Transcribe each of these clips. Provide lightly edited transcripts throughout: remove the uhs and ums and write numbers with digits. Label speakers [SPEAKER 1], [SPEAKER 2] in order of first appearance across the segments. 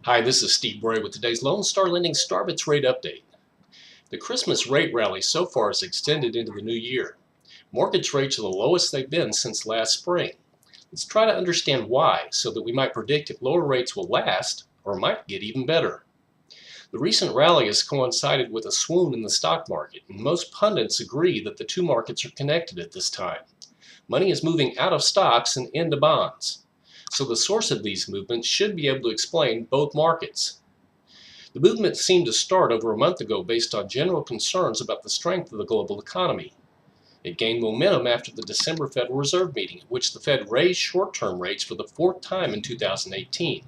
[SPEAKER 1] Hi, this is Steve Bray with today's Lone Star Lending Starbits rate update. The Christmas rate rally so far has extended into the new year. Mortgage rates are the lowest they've been since last spring. Let's try to understand why so that we might predict if lower rates will last or might get even better. The recent rally has coincided with a swoon in the stock market, and most pundits agree that the two markets are connected at this time. Money is moving out of stocks and into bonds. So the source of these movements should be able to explain both markets. The movement seemed to start over a month ago based on general concerns about the strength of the global economy. It gained momentum after the December Federal Reserve meeting, at which the Fed raised short-term rates for the fourth time in 2018.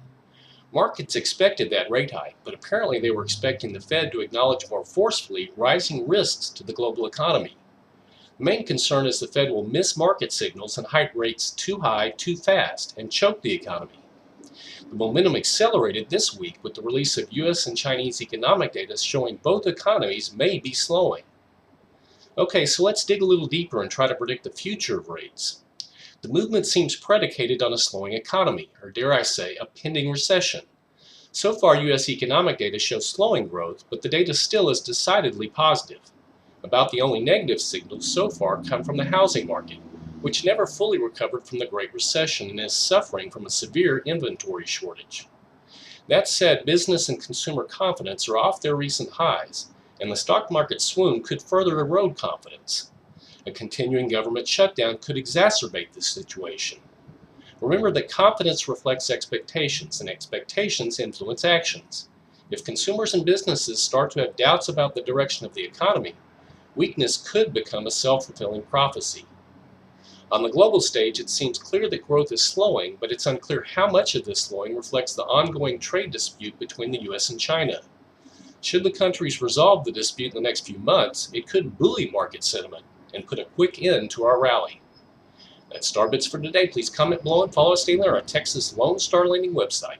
[SPEAKER 1] Markets expected that rate hike, but apparently they were expecting the Fed to acknowledge more forcefully rising risks to the global economy. The main concern is the Fed will miss market signals and hike rates too high too fast and choke the economy. The momentum accelerated this week with the release of U.S. and Chinese economic data showing both economies may be slowing. Okay, so let's dig a little deeper and try to predict the future of rates. The movement seems predicated on a slowing economy, or dare I say, a pending recession. So far, U.S. economic data shows slowing growth, but the data still is decidedly positive. About the only negative signals so far come from the housing market, which never fully recovered from the Great Recession and is suffering from a severe inventory shortage. That said, business and consumer confidence are off their recent highs, and the stock market swoon could further erode confidence. A continuing government shutdown could exacerbate this situation. Remember that confidence reflects expectations, and expectations influence actions. If consumers and businesses start to have doubts about the direction of the economy, weakness could become a self-fulfilling prophecy. On the global stage, it seems clear that growth is slowing, but it's unclear how much of this slowing reflects the ongoing trade dispute between the U.S. and China. Should the countries resolve the dispute in the next few months, it could buoy market sentiment and put a quick end to our rally. That's Starbits for today. Please comment below and follow us daily on our Texas Lone Star Lending website.